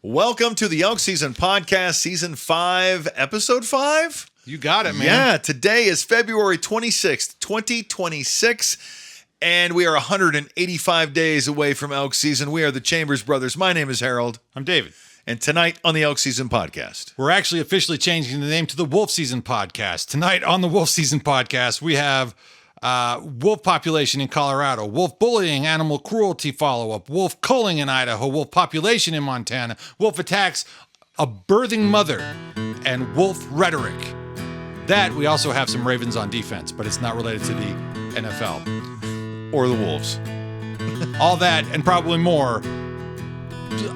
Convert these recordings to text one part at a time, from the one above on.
Welcome to the Elk Season Podcast, Season 5, Episode 5? You got it, man. Yeah, today is February 26th, 2026, and we are 185 days away from Elk Season. We are the Chambers Brothers. My name is Harold. I'm David. And tonight on the Elk Season Podcast, we're actually officially changing the name to the Wolf Season Podcast. Tonight on the Wolf Season Podcast, we have wolf population in Colorado, wolf bullying, animal cruelty follow-up, wolf culling in Idaho, wolf population in Montana, wolf attacks a birthing mother, and wolf rhetoric. That, we also have some Ravens on defense, but it's not related to the NFL. Or the Wolves. All that and probably more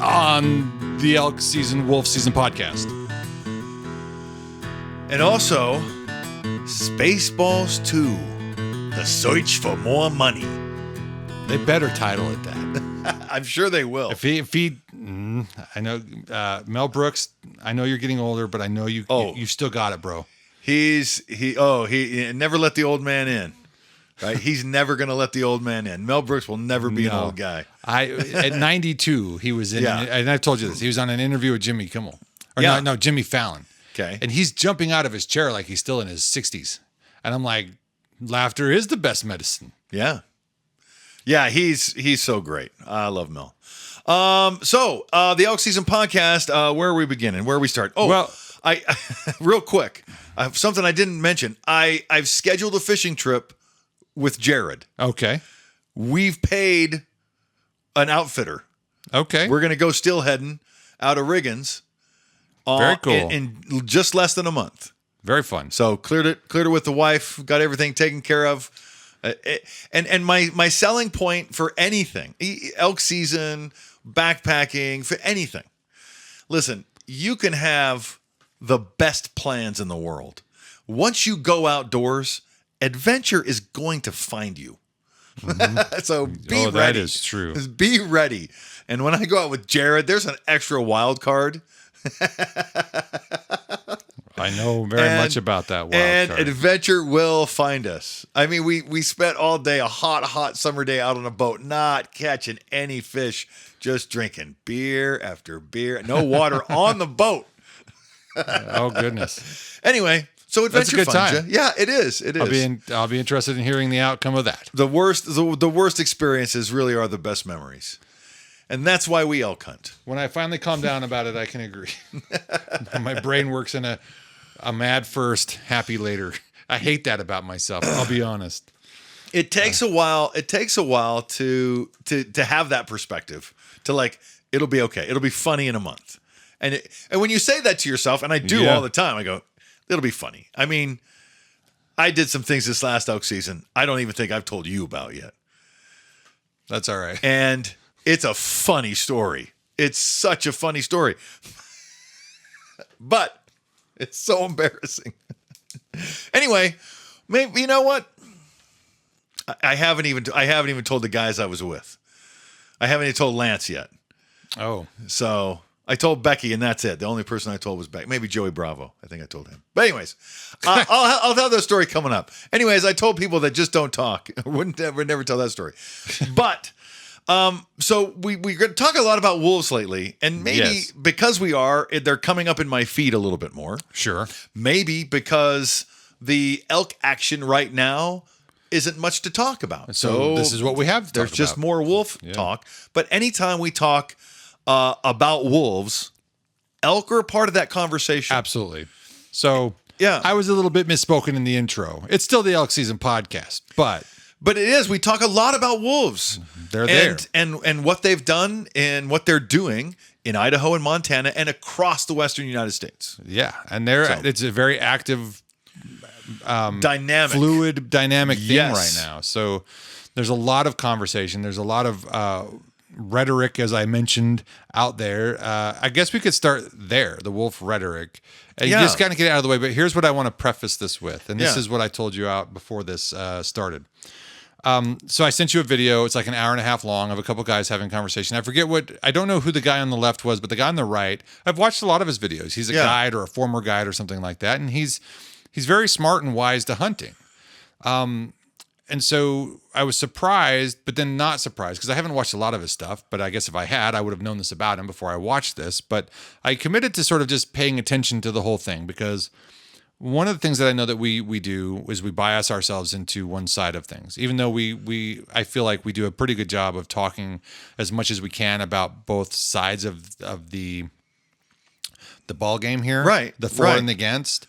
on the Elk Season, Wolf Season Podcast. And also, Spaceballs 2, The Search for More Money. They better title it that. I'm sure they will. I know, Mel Brooks, I know you're getting older, but I know you still got it, bro. He never let the old man in. Right? He's never going to let the old man in. Mel Brooks will never be an old guy. At 92, he was in, and I've told you this, he was on an interview with Jimmy Kimmel. Jimmy Fallon. Okay. And he's jumping out of his chair like he's still in his 60s. And I'm like, laughter is the best medicine. Yeah. Yeah, he's so great. I love Mel. The Elk Season Podcast, where are we beginning? Where are we start? I real quick, I have something I didn't mention. I've scheduled a fishing trip with Jared. Okay. We've paid an outfitter. Okay. We're going to go steelheading out of Riggins. Very cool. In just less than a month. Very fun. So cleared it with the wife, got everything taken care of. And my selling point for anything, elk season, backpacking, for anything. Listen, you can have the best plans in the world. Once you go outdoors, adventure is going to find you. Mm-hmm. So be ready. That is true. Be ready. And when I go out with Jared, there's an extra wild card. I know very much about that wild card. And adventure will find us. I mean, we spent all day, a hot summer day out on a boat, not catching any fish, just drinking beer after beer. No water on the boat. Oh, goodness. Anyway, so adventure finds you. Yeah, it is. It is. I'll be interested in hearing the outcome of that. The worst experiences really are the best memories. And that's why we elk hunt. When I finally calm down about it, I can agree. My brain works in a mad first, happy later. I hate that about myself. I'll be honest. It takes a while. It takes a while to have that perspective. To like, it'll be okay. It'll be funny in a month. And when you say that to yourself, and I do all the time, I go, it'll be funny. I mean, I did some things this last elk season I don't even think I've told you about yet. That's all right. And it's a funny story. It's such a funny story. But it's so embarrassing. Anyway, maybe you know what? I haven't even told the guys I was with. I haven't even told Lance yet. Oh. So I told Becky, and that's it. The only person I told was Becky. Maybe Joey Bravo. I think I told him. But anyways, I'll have that story coming up. Anyways, I told people that just don't talk. I would never tell that story. But so we're going to talk a lot about wolves lately, and maybe because they're coming up in my feed a little bit more. Sure. Maybe because the elk action right now isn't much to talk about. So this is what we have to talk about. There's just more wolf talk. But anytime we talk about wolves, elk are a part of that conversation. Absolutely. So I was a little bit misspoken in the intro. It's still the Elk Season Podcast, but it is. We talk a lot about wolves. They're there. And what they've done and what they're doing in Idaho and Montana and across the western United States. Yeah. And it's a very active, dynamic, fluid, dynamic thing right now. So there's a lot of conversation. There's a lot of rhetoric, as I mentioned, out there. I guess we could start there, the wolf rhetoric. You just kind of get it out of the way. But here's what I want to preface this with. And this is what I told you out before this started. So I sent you a video. It's like an hour and a half long of a couple guys having a conversation. I don't know who the guy on the left was, but the guy on the right, I've watched a lot of his videos. He's a guide or a former guide or something like that. And he's very smart and wise to hunting. And so I was surprised, but then not surprised, because I haven't watched a lot of his stuff, but I guess if I had, I would have known this about him before I watched this. But I committed to sort of just paying attention to the whole thing, because one of the things that I know that we do is we bias ourselves into one side of things, even though I feel like we do a pretty good job of talking as much as we can about both sides of the ball game here, right? The for and the against.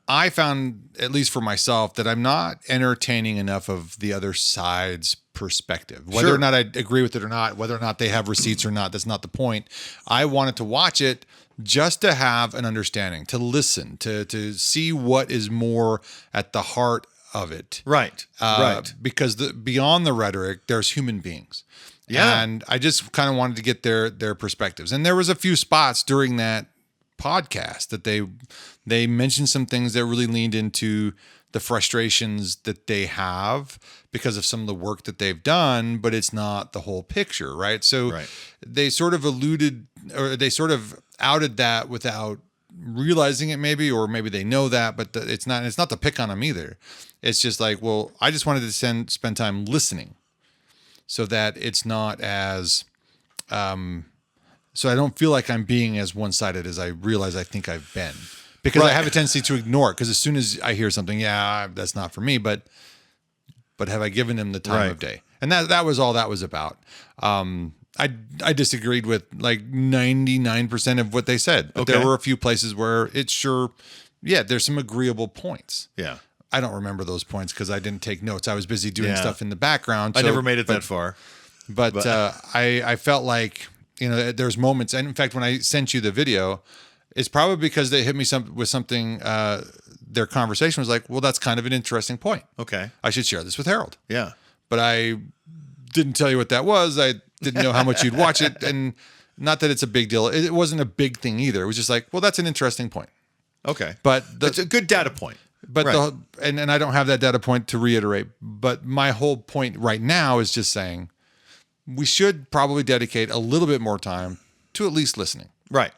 I found, at least for myself, that I'm not entertaining enough of the other side's perspective. Whether or not I agree with it or not, whether or not they have receipts or not, that's not the point. I wanted to watch it just to have an understanding, to listen, to see what is more at the heart of it. Right. Right. Because beyond the rhetoric, there's human beings. Yeah. And I just kind of wanted to get their perspectives. And there was a few spots during that podcast that they mentioned some things that really leaned into the frustrations that they have because of some of the work that they've done, but it's not the whole picture, right? So they sort of alluded, or they sort of outed that without realizing it, maybe, or maybe they know that, but it's not to pick on them either. It's just like, well, I just wanted to spend time listening, so that it's not as so I don't feel like I'm being as one-sided as I realize I think I've been, because I have a tendency to ignore it. Because as soon as I hear something, that's not for me, but have I given him the time of day? And that was all that was about. I disagreed with like 99% of what they said, but there were a few places where it's there's some agreeable points. Yeah. I don't remember those points because I didn't take notes. I was busy doing stuff in the background. I never made it that far. But I felt like, there's moments. And in fact, when I sent you the video, it's probably because they hit me with something. Their conversation was like, well, that's kind of an interesting point. Okay. I should share this with Harold. Yeah. But I didn't tell you what that was. I didn't know how much you'd watch it. And not that it's a big deal. It wasn't a big thing either. It was just like, well, that's an interesting point. Okay. But it's a good data point. But and I don't have that data point to reiterate. But my whole point right now is just saying, we should probably dedicate a little bit more time to at least listening. Right.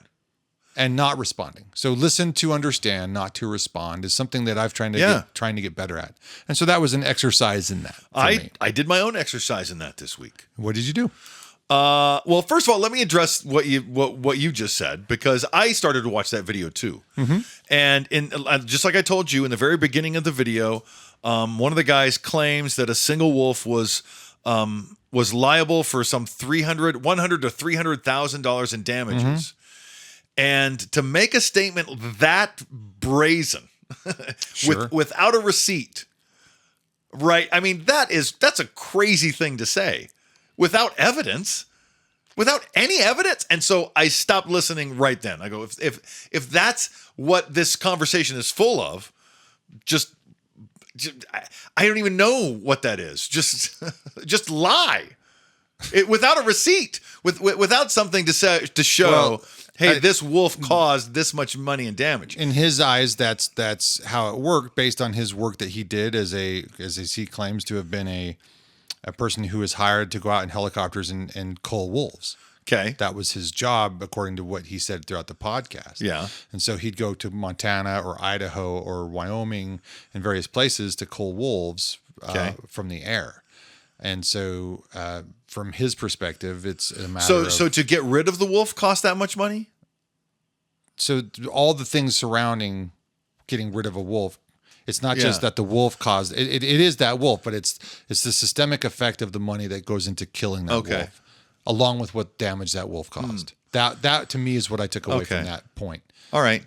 And not responding. So listen to understand, not to respond, is something that I've trying to get better at. And so that was an exercise in that. I did my own exercise in that this week. What did you do? Well, first of all, let me address what you just said, because I started to watch that video too. Mm-hmm. And just like I told you in the very beginning of the video, one of the guys claims that a single wolf was liable for some $100,000 to $300,000 in damages. Mm-hmm. And to make a statement that brazen without a receipt, right? I mean, that's a crazy thing to say without evidence, without any evidence. And so I stopped listening right then. I go, if that's what this conversation is full of, just I don't even know what that is. Just lie without a receipt, without something to show. Well, hey, this wolf caused this much money in damage. In his eyes, that's how it worked, based on his work that he did as he claims to have been a person who was hired to go out in helicopters and cull wolves. Okay. That was his job, according to what he said throughout the podcast. Yeah. And so he'd go to Montana or Idaho or Wyoming and various places to cull wolves from the air. And so from his perspective, it's a matter of... So to get rid of the wolf cost that much money? So all the things surrounding getting rid of a wolf, it's not just that the wolf caused... It is that wolf, but it's the systemic effect of the money that goes into killing that wolf, along with what damage that wolf caused. That to me is what I took away from that point. All right.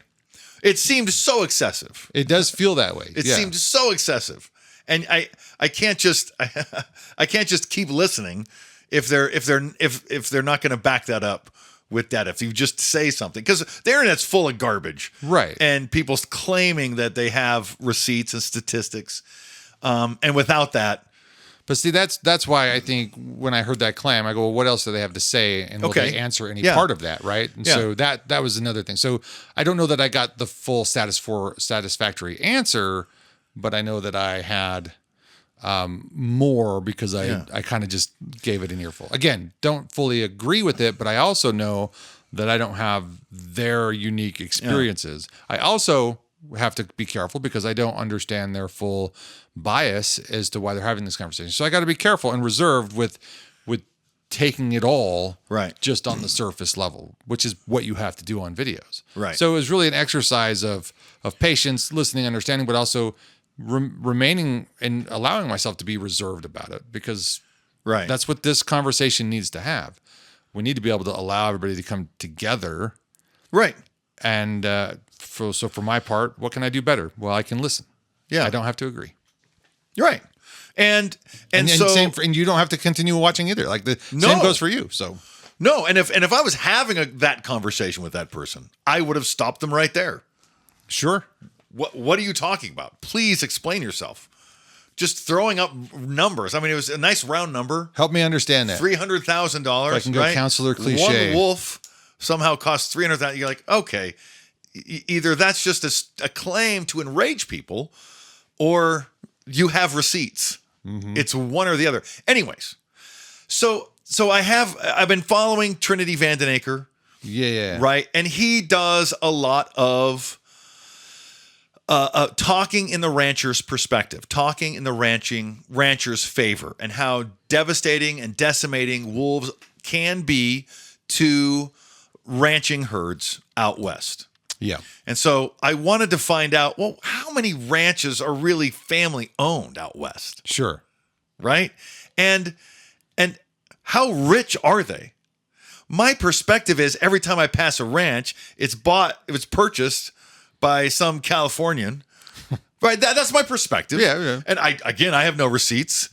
It seemed so excessive. It does feel that way. It seemed so excessive. And I can't just keep listening if they're not going to back that up with data. If you just say something, because the internet's full of garbage, right? And people claiming that they have receipts and statistics, and without that. But see, that's why I think when I heard that claim, I go, well, what else do they have to say? And will they answer any part of that, right? And so that was another thing. So I don't know that I got the full satisfactory answer, but I know that I had more because I kind of just gave it an earful. Again, don't fully agree with it, but I also know that I don't have their unique experiences. I also have to be careful because I don't understand their full bias as to why they're having this conversation. So I got to be careful and reserved with taking it all just on the surface level, which is what you have to do on videos. Right. So it was really an exercise of patience, listening, understanding, but also remaining and allowing myself to be reserved about it, because that's what this conversation needs to have. We need to be able to allow everybody to come together. Right. And so for my part, what can I do better? Well, I can listen. Yeah. I don't have to agree. Right. And so and you don't have to continue watching either. Like same goes for you. So no. And if I was having that conversation with that person, I would have stopped them right there. Sure. What are you talking about? Please explain yourself. Just throwing up numbers. I mean, it was a nice round number. Help me understand that. $300,000. So I can go counselor cliche. One wolf somehow costs $300,000. You're like, okay, either that's just a claim to enrage people, or you have receipts. Mm-hmm. It's one or the other. Anyways, so I've been following Trinity Vandenaker. Yeah. Right, and he does a lot of talking in the rancher's perspective, talking in the rancher's favor, and how devastating and decimating wolves can be to ranching herds out west. Yeah. And so I wanted to find out, well, how many ranches are really family owned out west? Sure. Right? And how rich are they? My perspective is every time I pass a ranch, it's purchased by some Californian. Right? That's my perspective. Yeah. And I have no receipts.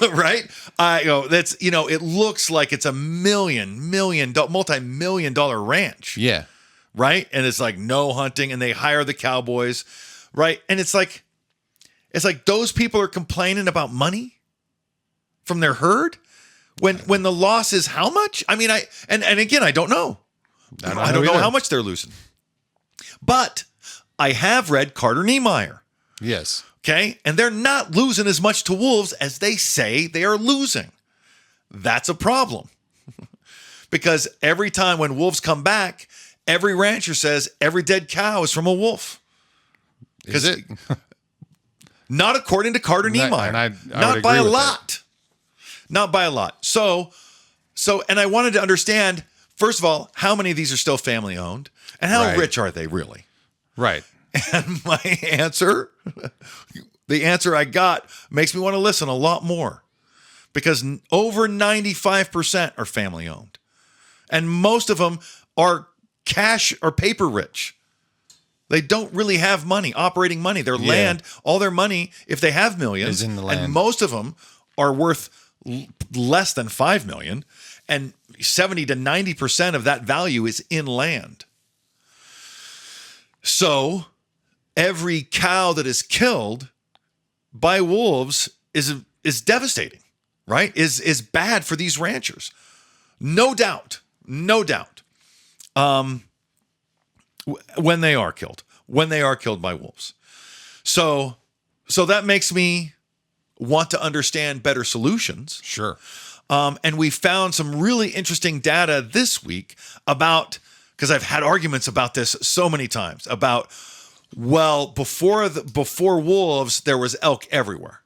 Right? It looks like it's a multi-million-dollar ranch. Yeah. Right? And it's like no hunting, and they hire the cowboys. Right? And it's like those people are complaining about money from their herd when the loss is how much? I mean, I don't know. I don't know how much they're losing. But I have read Carter Niemeyer. Yes. Okay? And they're not losing as much to wolves as they say they are losing. That's a problem. Because every time when wolves come back, every rancher says every dead cow is from a wolf. Is it? Not according to Carter Niemeyer. Not by a lot. Not by a lot. So, and I wanted to understand, first of all, how many of these are still family owned, and how rich are they really? Right. And my answer, the answer I got, makes me want to listen a lot more, because over 95% are family owned, and most of them are cash or paper rich. They don't really have money, operating money. Their land, all their money, if they have millions, is in the land. And most of them are worth less than $5 million, and 70 to 90% of that value is in land. So every cow that is killed by wolves is devastating, right? Is bad for these ranchers. No doubt. When they are killed by wolves. So that makes me want to understand better solutions. Sure. And we found some really interesting data this week about, because I've had arguments about this so many times, about, well, before wolves, there was elk everywhere.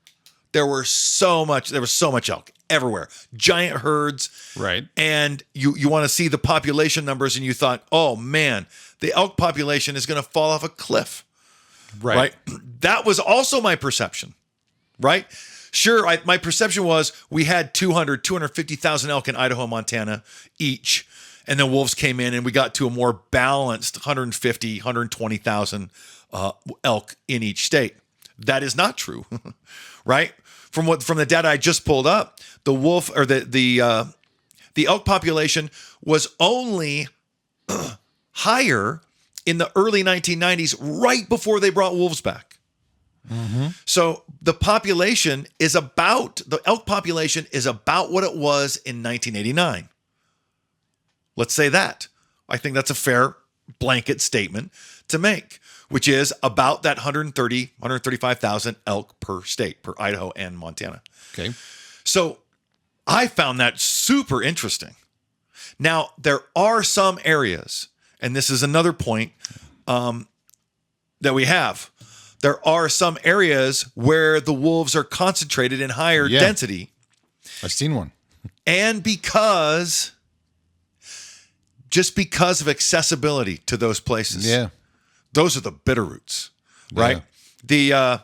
There was so much elk everywhere. Giant herds. Right. And you want to see the population numbers, and you thought, oh man, the elk population is going to fall off a cliff. Right. That was also my perception. Right? Sure, my perception was we had 250,000 elk in Idaho, Montana each, and then wolves came in, and we got to a more balanced 120,000 elk in each state. That is not true, right? From the data I just pulled up, the wolf or the elk population was only higher in the early 1990s, right before they brought wolves back. Mm-hmm. So the elk population is about what it was in 1989. Let's say that. I think that's a fair blanket statement to make, which is about that 135,000 elk per state, per Idaho and Montana. Okay. So I found that super interesting. Now, there are some areas, and this is another point, that we have. There are some areas where the wolves are concentrated in higher density. I've seen one. And because of accessibility to those places. Yeah. Those are the Bitterroots, right? Yeah.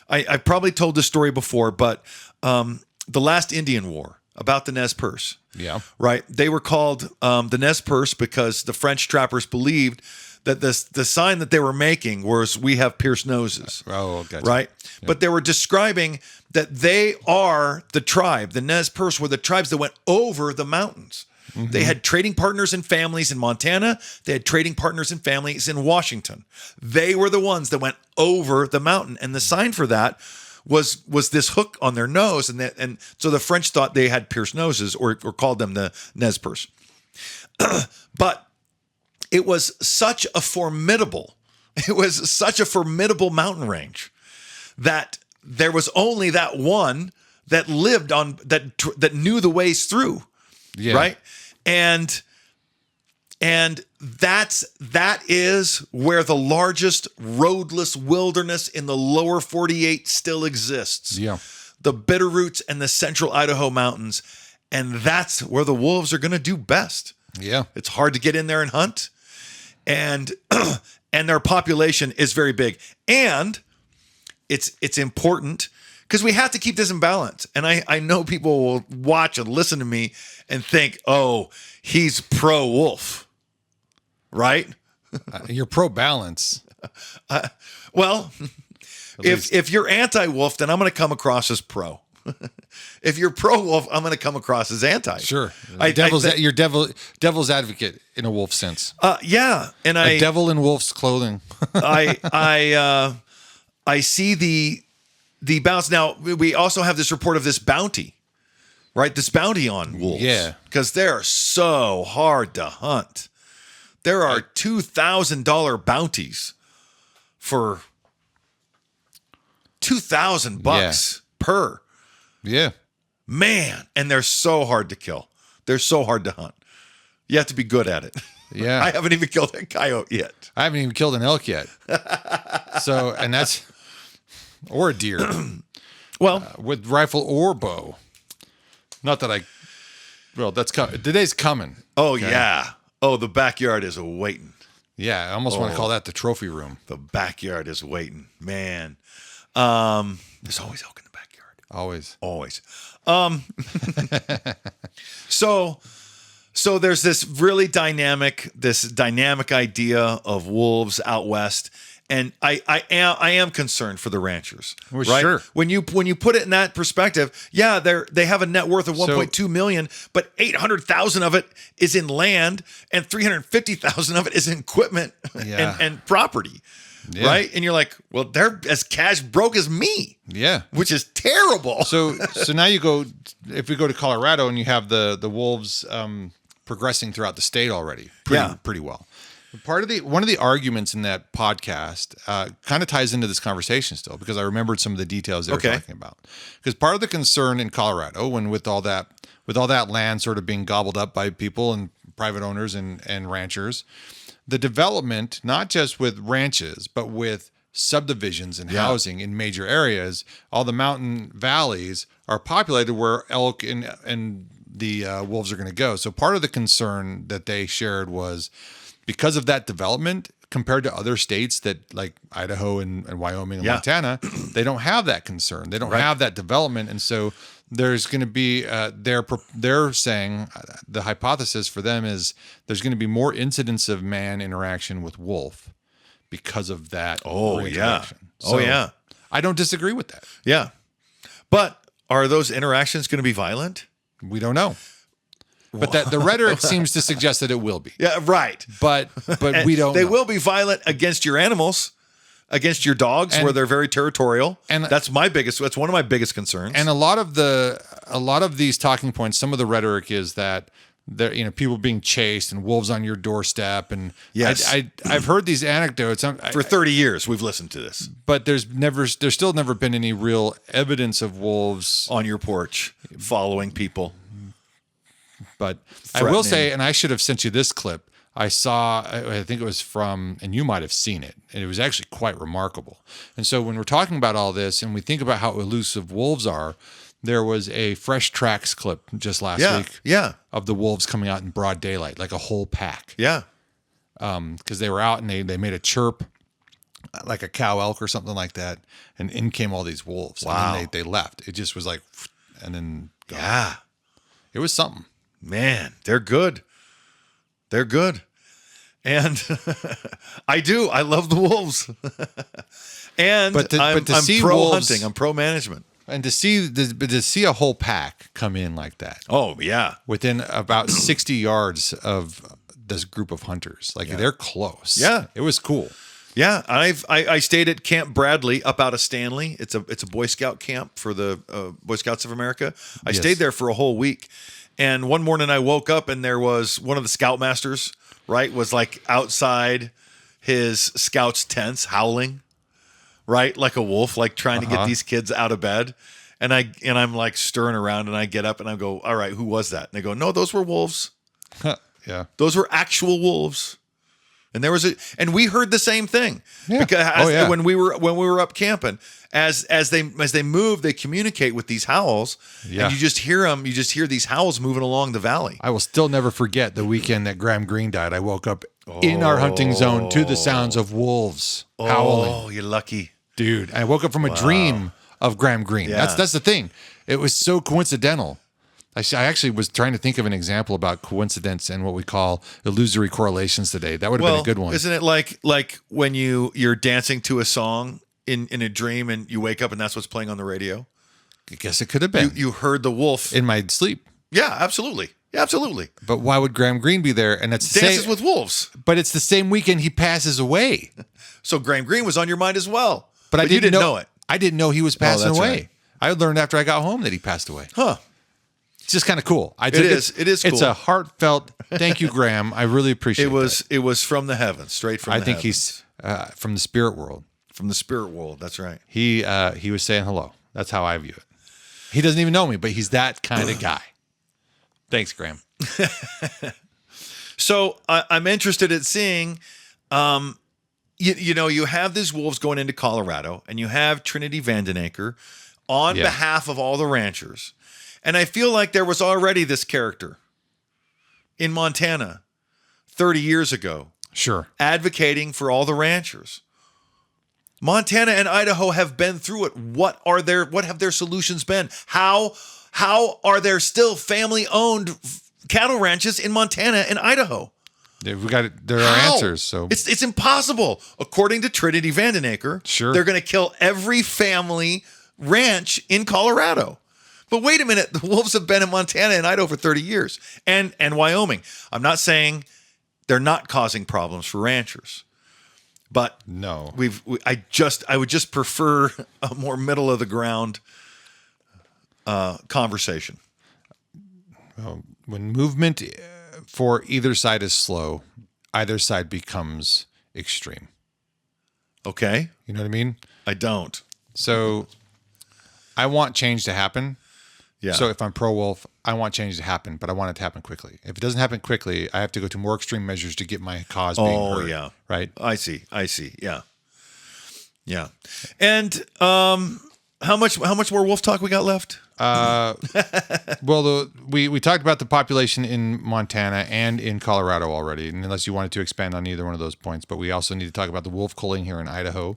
I probably told this story before, but the last Indian War about the Nez Perce. Yeah. Right. They were called the Nez Perce because the French trappers believed that the sign that they were making was, we have pierced noses. Oh, gotcha. Right. Yeah. But they were describing that they are the tribe. The Nez Perce were the tribes that went over the mountains. Mm-hmm. They had trading partners and families in Montana. They had trading partners and families in Washington. They were the ones that went over the mountain. And the sign for that was this hook on their nose. And so the French thought they had pierced noses or called them the Nez Perce. But it was such a formidable mountain range that there was only that one that lived on that knew the ways through. Yeah. Right. And that is where the largest roadless wilderness in the lower 48 still exists. Yeah. The Bitterroots and the central Idaho mountains. And that's where the wolves are going to do best. Yeah. It's hard to get in there and hunt. And their population is very big. And it's important because we have to keep this in balance. And I know people will watch and listen to me and think, oh, he's pro-wolf, right? You're pro-balance. Well, if you're anti-wolf, then I'm going to come across as pro. If you're pro-wolf, I'm going to come across as anti. Sure. You're devil's advocate in a wolf sense. Yeah. And a devil in wolf's clothing. I see the bounce. Now, we also have this report of this bounty, right? This bounty on wolves. Yeah. Because they're so hard to hunt. There are $2,000 bounties for $2,000 per. Yeah. Man. And they're so hard to kill. They're so hard to hunt. You have to be good at it. Yeah. I haven't even killed a coyote yet. I haven't even killed an elk yet. Or a deer. Well, with rifle or bow. Not that that's coming. Today's coming. Oh, okay? Yeah. Oh, the backyard is waiting. Yeah. I almost want to call that the trophy room. The backyard is waiting, man. There's always elk in the backyard. Always. So there's this really dynamic idea of wolves out west. And I am concerned for the ranchers, well, right? Sure. When you put it in that perspective, yeah, they have a net worth of 1.2 million, but 800,000 of it is in land, and 350,000 of it is in equipment and property, right? And you're like, well, they're as cash broke as me, which is terrible. So now if we go to Colorado and you have the wolves progressing throughout the state already, pretty well. One of the arguments in that podcast kind of ties into this conversation still, because I remembered some of the details they were talking about. Because part of the concern in Colorado, when with all that land sort of being gobbled up by people and private owners and ranchers, the development, not just with ranches, but with subdivisions and housing in major areas, all the mountain valleys are populated where elk and the wolves are going to go. So part of the concern that they shared was, because of that development, compared to other states that like Idaho and Wyoming and Montana, they don't have that concern. They don't have that development. And so there's going to be, they're saying the hypothesis for them is there's going to be more incidents of man interaction with wolf because of that. Oh, yeah. So I don't disagree with that. Yeah. But are those interactions going to be violent? We don't know. But the rhetoric seems to suggest that it will be. Yeah, right. But we don't. They know. will be violent against your animals, against your dogs, where they're very territorial. And that's one of my biggest concerns. And a lot of these talking points, some of the rhetoric is that there, people being chased and wolves on your doorstep. And I've heard these anecdotes for 30 years. We've listened to this, but there's still never been any real evidence of wolves on your porch following people. But I will say, and I should have sent you this clip. I think it was from, and you might have seen it, and it was actually quite remarkable. And so when we're talking about all this and we think about how elusive wolves are, there was a Fresh Tracks clip just last week of the wolves coming out in broad daylight, like a whole pack. Yeah. Because they were out and they made a chirp, like a cow elk or something like that, and in came all these wolves. Wow. And then they left. It just was like, and then gone. Yeah. It was something. Man, they're good. They're good. And I love the wolves. And I'm pro wolves, hunting. I'm pro management. And to see a whole pack come in like that. Oh, yeah. Within about 60 yards of this group of hunters. Like they're close. Yeah. It was cool. Yeah, I stayed at Camp Bradley up out of Stanley. It's a Boy Scout camp for the Boy Scouts of America. I stayed there for a whole week, and one morning I woke up and there was one of the scoutmasters, right, was like outside his scouts' tents howling, right, like a wolf, like trying to get these kids out of bed. And I'm like stirring around, and I get up and I go, all right, who was that? And they go, no, those were wolves. Yeah, those were actual wolves. And and we heard the same thing because when we were up camping, as they move, they communicate with these howls, and you just hear them. You just hear these howls moving along the valley. I will still never forget the weekend that Graham Greene died. I woke up in our hunting zone to the sounds of wolves howling. Oh, you're lucky, dude! I woke up from a dream of Graham Greene. Yeah. That's the thing. It was so coincidental. I actually was trying to think of an example about coincidence and what we call illusory correlations today. That would have been a good one. Isn't it like when you're dancing to a song in a dream and you wake up and that's what's playing on the radio? I guess it could have been. You heard the wolf in my sleep. Yeah, absolutely. Yeah, absolutely. But why would Graham Greene be there? And it's Dances with Wolves. But it's the same weekend he passes away. So Graham Greene was on your mind as well. But you didn't know it. I didn't know he was passing away. Right. I learned after I got home that he passed away. Huh. It's just kind of cool. It is cool. It's a heartfelt thank you, Graham. I really appreciate it. It was from the heavens, straight from the heavens. I think he's from the spirit world. From the spirit world, that's right. He was saying hello. That's how I view it. He doesn't even know me, but he's that kind of guy. Thanks, Graham. So I'm interested in seeing, you have these wolves going into Colorado, and you have Trinity Vandenaker on behalf of all the ranchers. And I feel like there was already this character in Montana 30 years ago. Sure. Advocating for all the ranchers. Montana and Idaho have been through it. What have their solutions been? How are there still family-owned cattle ranches in Montana and Idaho? There are answers. So it's impossible. According to Trinity Vandenaker, sure, they're going to kill every family ranch in Colorado. But wait a minute, the wolves have been in Montana and Idaho for 30 years, and Wyoming. I'm not saying they're not causing problems for ranchers, but no, I would just prefer a more middle of the ground conversation. When movement for either side is slow, either side becomes extreme. Okay, you know what I mean? I don't. So I want change to happen. Yeah. So if I'm pro-wolf, I want change to happen, but I want it to happen quickly. If it doesn't happen quickly, I have to go to more extreme measures to get my cause being heard. Oh, yeah. Right? I see. Yeah. Yeah. And how much more wolf talk we got left? Well, we talked about the population in Montana and in Colorado already, and unless you wanted to expand on either one of those points, but we also need to talk about the wolf culling here in Idaho.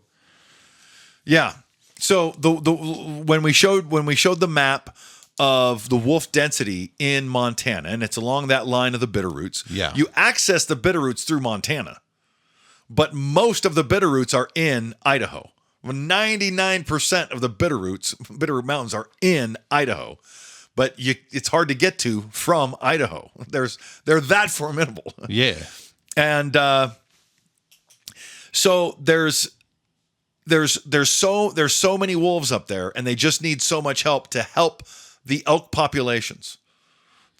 Yeah. So when we showed the map of the wolf density in Montana, and it's along that line of the Bitterroots. Yeah. You access the Bitterroots through Montana, but most of the Bitterroots are in Idaho. 99% of the Bitterroot Mountains are in Idaho, but it's hard to get to from Idaho. They're that formidable. Yeah. And so there's so many wolves up there, and they just need so much help to help the elk populations.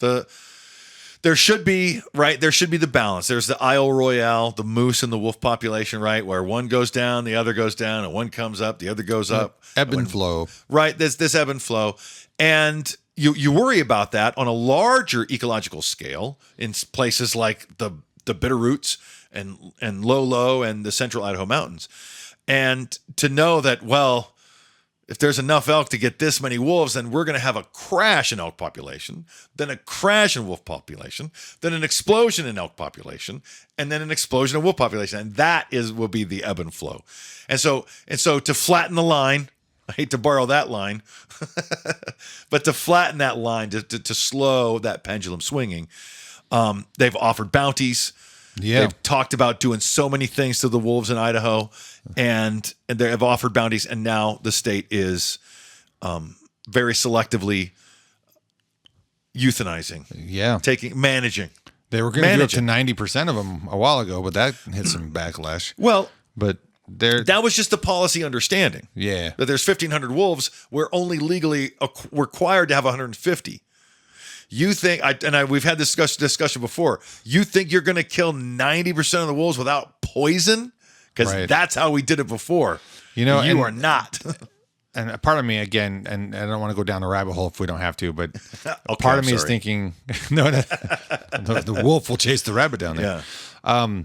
There should be the balance. There's the Isle Royale, the moose and the wolf population, right, where one goes down, the other goes down, and one comes up, the other goes up. Ebb and flow. Right, there's this ebb and flow. And you worry about that on a larger ecological scale in places like the the Bitterroots and Low and the Central Idaho Mountains. And to know that, well, if there's enough elk to get this many wolves, then we're going to have a crash in elk population, then a crash in wolf population, then an explosion in elk population, and then an explosion in wolf population. And that will be the ebb and flow. And so to flatten the line, I hate to borrow that line, but to flatten that line, to slow that pendulum swinging, they've offered bounties. Yeah. They've talked about doing so many things to the wolves in Idaho, and they have offered bounties, and now the state is very selectively euthanizing. Yeah. Managing. They were going to do up to 90% of them a while ago, but that hit some backlash. Well, but that was just the policy understanding. Yeah. That there's 1,500 wolves. We're only legally required to have 150. You think, we've had this discussion before. You think you're going to kill 90% of the wolves without poison? Because that's how we did it before. You are not. And part of me, again, and I don't want to go down the rabbit hole if we don't have to, but part of me is thinking, no, the wolf will chase the rabbit down there. Yeah.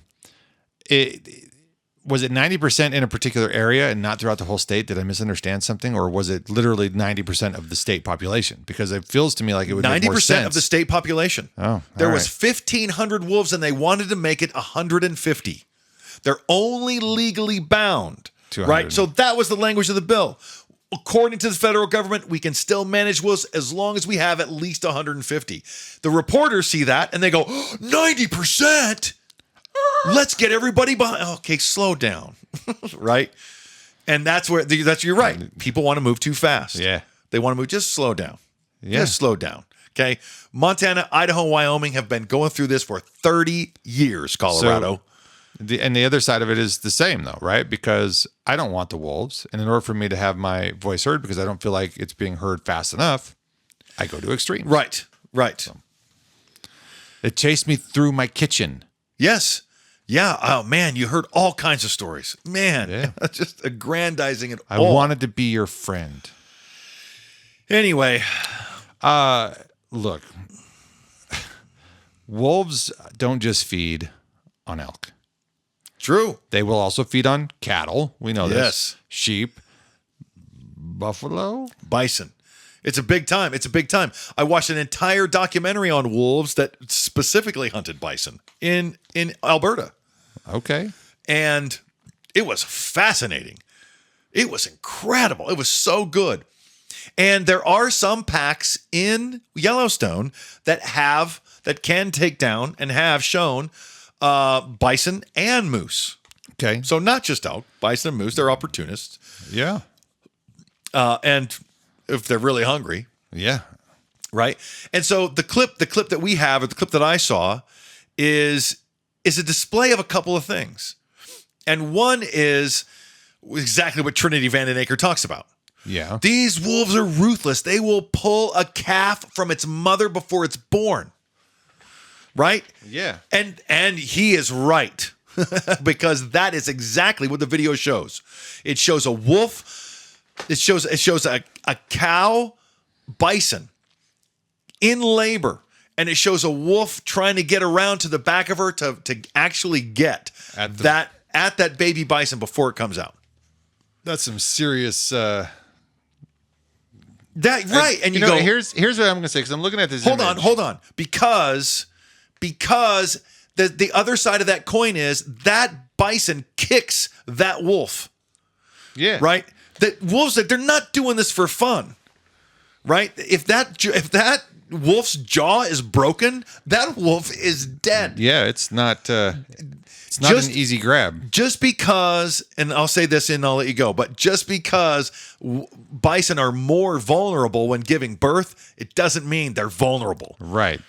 Was it 90% in a particular area and not throughout the whole state? Did I misunderstand something? Or was it literally 90% of the state population? Because it feels to me like it would make more sense. 90% of the state population. Oh, there was 1,500 wolves and they wanted to make it 150. They're only legally bound, right? So that was the language of the bill. According to the federal government, we can still manage wolves as long as we have at least 150. The reporters see that and they go, 90%? Let's get everybody behind. Okay, slow down, right? And that's you're right. People want to move too fast. Yeah. They want to move, just slow down. Yeah. Just slow down, okay? Montana, Idaho, Wyoming have been going through this for 30 years, Colorado. And the other side of it is the same, though, right? Because I don't want the wolves. And in order for me to have my voice heard, because I don't feel like it's being heard fast enough, I go to extremes. Right. So, it chased me through my kitchen. Yes. Yeah. Oh, man, you heard all kinds of stories. Man, yeah. Just aggrandizing it I all. wanted to be your friend. Anyway. Look, wolves don't just feed on elk. True. They will also feed on cattle. We know this. Yes. Sheep, buffalo, bison. It's a big time. I watched an entire documentary on wolves that specifically hunted bison in Alberta. Okay. And it was fascinating. It was incredible. It was so good. And there are some packs in Yellowstone that can take down and have shown bison and moose. Okay. So not just elk, bison and moose. They're opportunists. Yeah. And if they're really hungry. Yeah. Right. And so the clip that we have, or the clip that I saw, is a display of a couple of things. And one is exactly what Trinity Vanden Aker talks about. Yeah. These wolves are ruthless. They will pull a calf from its mother before it's born. Right? Yeah. And he is right. Because that is exactly what the video shows. It shows a wolf. It shows a cow bison in labor, and it shows a wolf trying to get around to the back of her to actually get at that baby bison before it comes out. That's some serious right. And you go, here's what I'm going to say, because I'm looking at this. Hold on. Because the other side of that coin is that bison kicks that wolf. Yeah. Right? The wolves, they're not doing this for fun. Right? If that wolf's jaw is broken, that wolf is dead. Yeah, it's not an easy grab. Just because, and I'll say this and I'll let you go, but just because bison are more vulnerable when giving birth, it doesn't mean they're vulnerable. Right.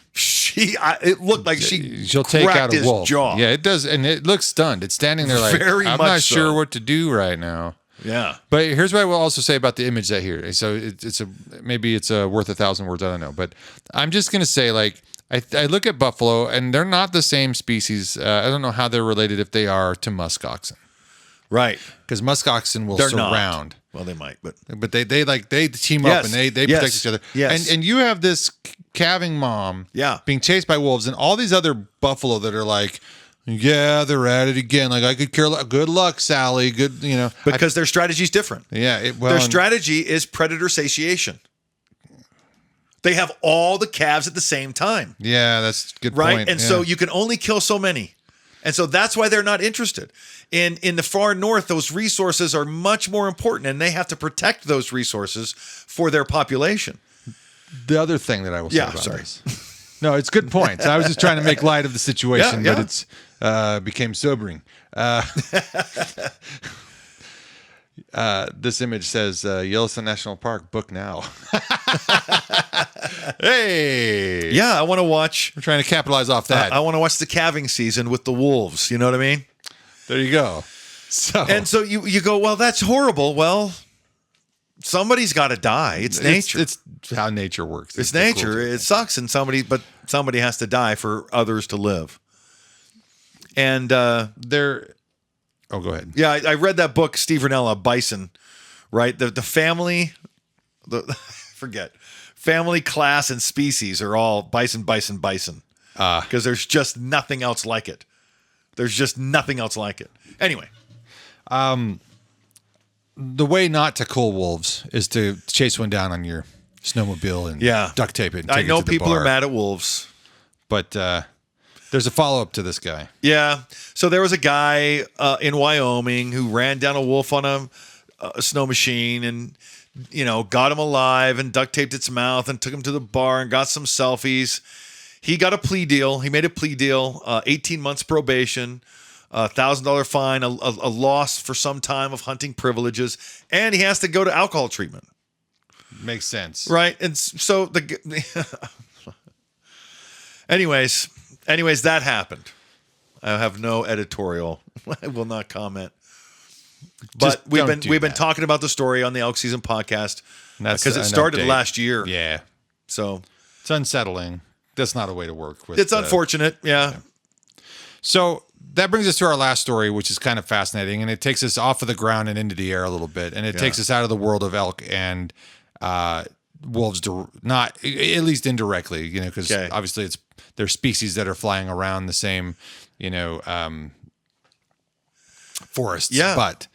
It looked like she'll take out a wolf. Jaw. Yeah, it does, and it looks stunned. It's standing there like, I'm not sure what to do right now. Yeah. But here's what I will also say about the image that here. So maybe it's worth 1,000 words. I don't know. But I'm just going to say, like, I look at buffalo and they're not the same species. I don't know how they're related, if they are, to muskoxen. Right. Because muskoxen will surround. Well, they might, but they team up and they protect each other. Yes. And you have this calving mom being chased by wolves, and all these other buffalo that are like Yeah, they're at it again. Like, I could care less. Good luck, Sally. Good, Because their strategy is different. Yeah. Their strategy is predator satiation. They have all the calves at the same time. Yeah, that's a good right? point. And so you can only kill so many. And so that's why they're not interested. In the far north, those resources are much more important, and they have to protect those resources for their population. The other thing that I will say about sorry. this. No, it's good points. I was just trying to make light of the situation, but it's became sobering. This image says Yellowstone National Park, book now. Hey. Yeah, I want to watch. We're trying to capitalize off that. I want to watch the calving season with the wolves. You know what I mean? There you go. And so you go, well, that's horrible. Well, somebody's got to die. It's nature. It's how nature works. It's nature. It sucks, and somebody has to die for others to live. And there. Oh, go ahead. Yeah, I read that book, Steve Rinella, Bison. Right, the family, family, class, and species are all bison. Because there's just nothing else like it. Anyway. The way not to cull wolves is to chase one down on your snowmobile and duct tape it. And take I know it to the people bar. are mad at wolves. But there's a follow-up to this guy. Yeah. So there was a guy in Wyoming who ran down a wolf on a snow machine and, got him alive and duct taped its mouth and took him to the bar and got some selfies. He got a plea deal. He made a plea deal, 18 months probation, $1,000 fine, a loss for some time of hunting privileges, and he has to go to alcohol treatment. Makes sense. Right? And so Anyways, that happened. I have no editorial. I will not comment. But we've been talking about the story on the Elk Season Podcast because it started last year. Yeah. So it's unsettling. That's not a way to work with. It's unfortunate. Yeah. So that brings us to our last story, which is kind of fascinating, and it takes us off of the ground and into the air a little bit, and it takes us out of the world of elk and wolves, not at least indirectly, because obviously there's species that are flying around the same, forests. Yeah. But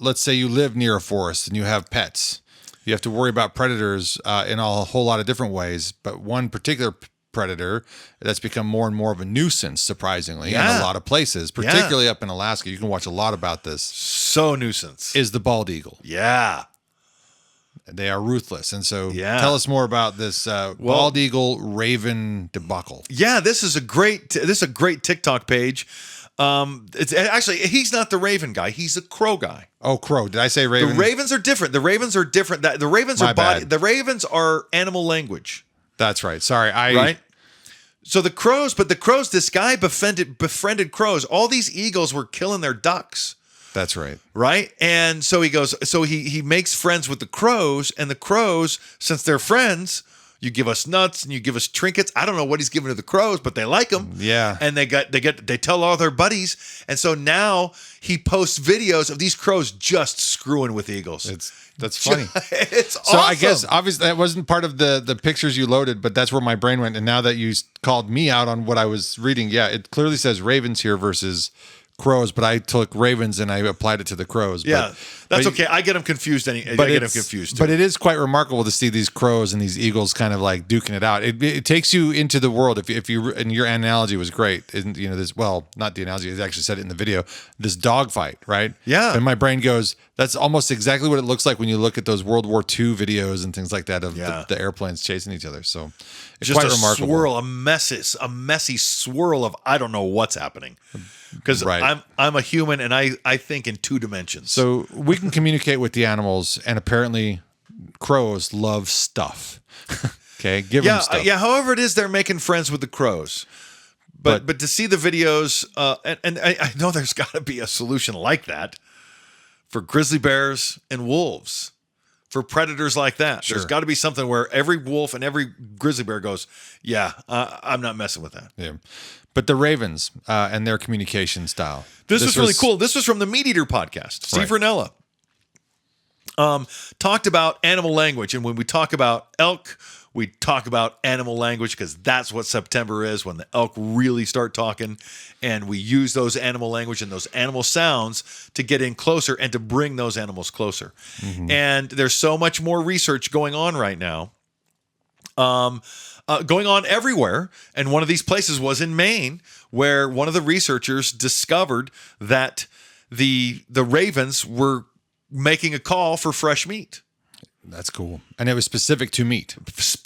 let's say you live near a forest and you have pets. You have to worry about predators in a whole lot of different ways, but one particular predator that's become more and more of a nuisance, surprisingly, in a lot of places, particularly up in Alaska. You can watch a lot about this. So nuisance. Is the bald eagle. Yeah. They are ruthless. And so tell us more about this bald eagle raven debacle. Yeah, this is a great TikTok page. It's actually, he's not the raven guy. He's a crow guy. Oh, crow. Did I say raven? The ravens are different. The ravens are the ravens are animal language. That's right. Sorry. Right? So the crows, this guy befriended crows. All these eagles were killing their ducks. That's right. Right? And so he makes friends with the crows, and the crows, since they're friends, you give us nuts and you give us trinkets. I don't know what he's giving to the crows, but they like them. Yeah. And they tell all their buddies. And so now he posts videos of these crows just screwing with eagles. That's funny. It's so awesome. I guess obviously that wasn't part of the pictures you loaded, but that's where my brain went. And now that you called me out on what I was reading, it clearly says ravens here versus crows, but I took ravens and I applied it to the crows. Yeah, that's okay. I get them confused. I get them confused too. But it is quite remarkable to see these crows and these eagles kind of like duking it out. It takes you into the world. If you, and your analogy was great. Isn't not the analogy. It actually said it in the video. This dogfight, right? Yeah. And my brain goes, that's almost exactly what it looks like when you look at those World War II videos and things like that of the airplanes chasing each other. So it's just quite a remarkable. Swirl, a messy swirl of I don't know what's happening. Because I'm a human and I think in two dimensions. So we can communicate with the animals, and apparently crows love stuff. Okay, give them stuff. Yeah. However it is, they're making friends with the crows. But to see the videos, and I know there's got to be a solution like that for grizzly bears and wolves, for predators like that. Sure. There's got to be something where every wolf and every grizzly bear goes, I'm not messing with that. Yeah. But the ravens and their communication style. This was really cool. This was from the Meat Eater podcast. Steve Rinella talked about animal language. And when we talk about elk, We talk about animal language because that's what September is, when the elk really start talking. And we use those animal language and those animal sounds to get in closer and to bring those animals closer. And there's so much more research going on right now, going on everywhere. And one of these places was in Maine, where one of the researchers discovered that the ravens were making a call for fresh meat. That's cool. And it was specific to meat.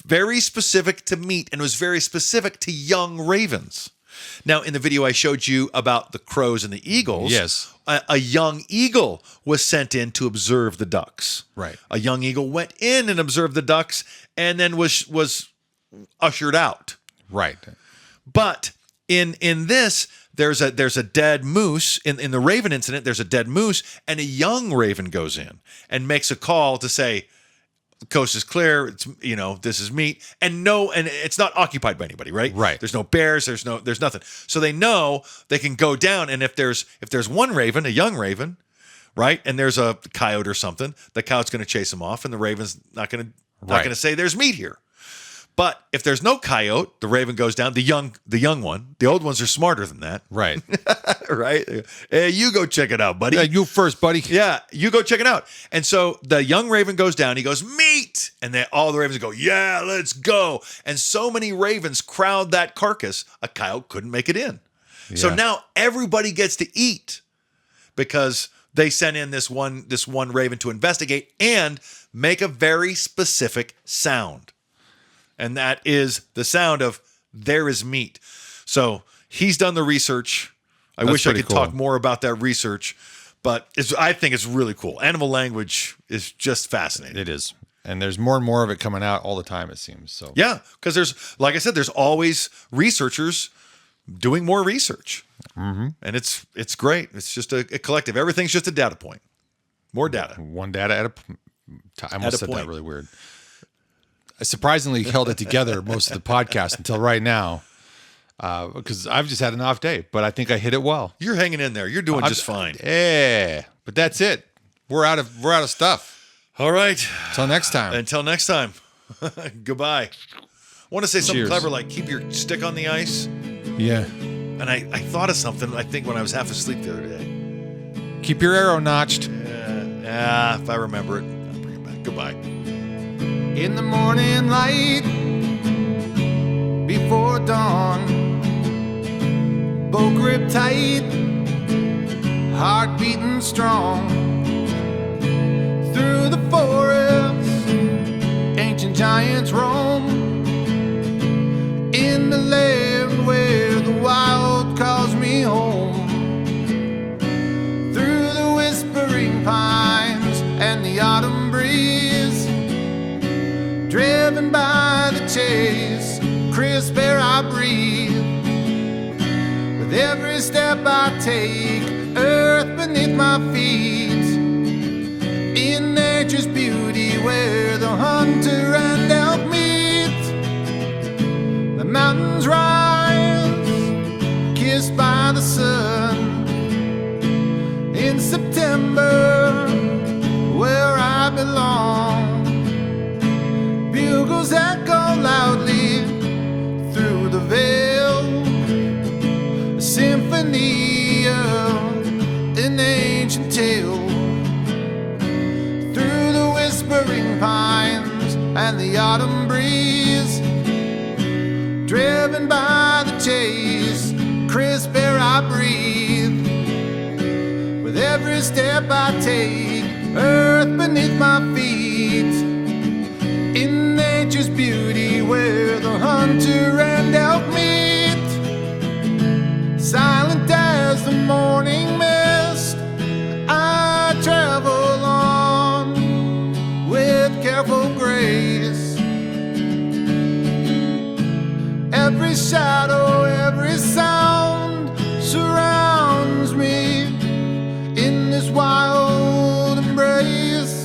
Very specific to meat, and it was very specific to young ravens. Now, in the video I showed you about the crows and the eagles, yes, a young eagle was sent in to observe the ducks. Right. A young eagle went in and observed the ducks and then was ushered out. Right. But in this, there's a dead moose. In the raven incident, there's a dead moose, and a young raven goes in and makes a call to say, the coast is clear. It's, this is meat, and it's not occupied by anybody, right? Right. There's no bears. There's nothing. So they know they can go down, and if there's one raven, a young raven, right, and there's a coyote or something, the coyote's going to chase him off, and the raven's not going to say there's meat here. But if there's no coyote, the raven goes down. The young one. The old ones are smarter than that. Right. Right. Hey, you go check it out, buddy. Yeah, you first, buddy. Yeah, you go check it out. And so the young raven goes down. He goes, meat. And then all the ravens go, yeah, let's go. And so many ravens crowd that carcass, a coyote couldn't make it in. Yeah. So now everybody gets to eat because they sent in this one raven to investigate and make a very specific sound. And that is the sound of there is meat. So he's done the research. I wish I could talk more about that research, but I think it's really cool. Animal language is just fascinating. It is. And there's more and more of it coming out all the time, it seems. So yeah, because like I said, there's always researchers doing more research. Mm-hmm. And it's great. It's just a collective. Everything's just a data point. More data. One data at a time. I almost said that really weird. I surprisingly held it together most of the podcast until right now, because I've just had an off day, but I think I hit it well. You're hanging in there. You're doing just fine. Yeah, but that's it. We're out of stuff. All right. Until next time. Until next time. Goodbye. I want to say something clever like keep your stick on the ice. Yeah. And I thought of something, I think, when I was half asleep the other day. Keep your arrow notched. Yeah, if I remember it, I'll bring it back. Goodbye. In the morning light, before dawn, bow grip tight, heart beating strong. Through the forest, ancient giants roam. In the land where the wild calls me home. Through the whispering pines and the autumn breeze, driven by the chase, crisp air I breathe. With every step I take, earth beneath my feet. In nature's beauty where the hunter and elk meet. The mountains rise, kissed by the sun. In September, where I belong. Bugles echo loudly through the veil, a symphony of an ancient tale. Through the whispering pines and the autumn breeze, driven by the chase, crisp air I breathe. With every step I take, earth beneath my feet. In nature's beauty where the hunter and elk meet. Silent as the morning mist, I travel on with careful grace. Every shadow, every sound surrounds me in this wild embrace.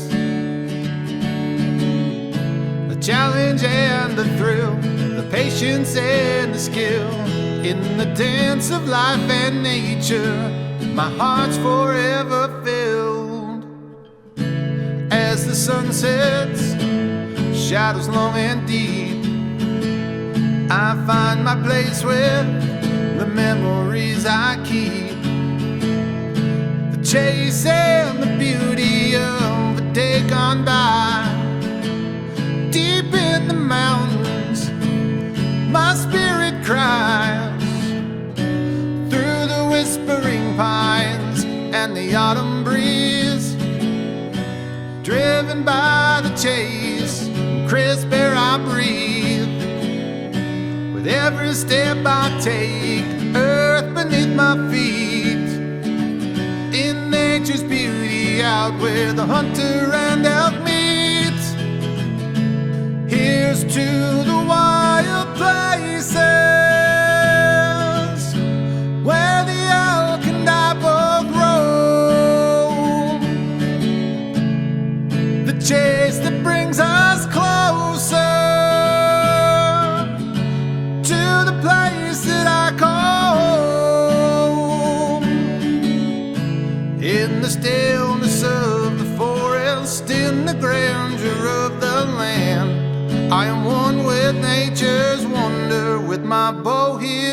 Challenge and the thrill, the patience and the skill. In the dance of life and nature, my heart's forever filled. As the sun sets, shadows long and deep. I find my place with the memories I keep. The chase and the beauty of a day gone by. Deep in the mountains, my spirit cries. Through the whispering pines and the autumn breeze, driven by the chase, crisp air I breathe. With every step I take, earth beneath my feet. In nature's beauty, out where the hunter and elk meet. Here's to the wild places where the elk and I both roam. The chase that brings us closer to the place that I call home. In the stillness of the forest, in the grandeur of the land, I am one with nature's wonder, with my bow here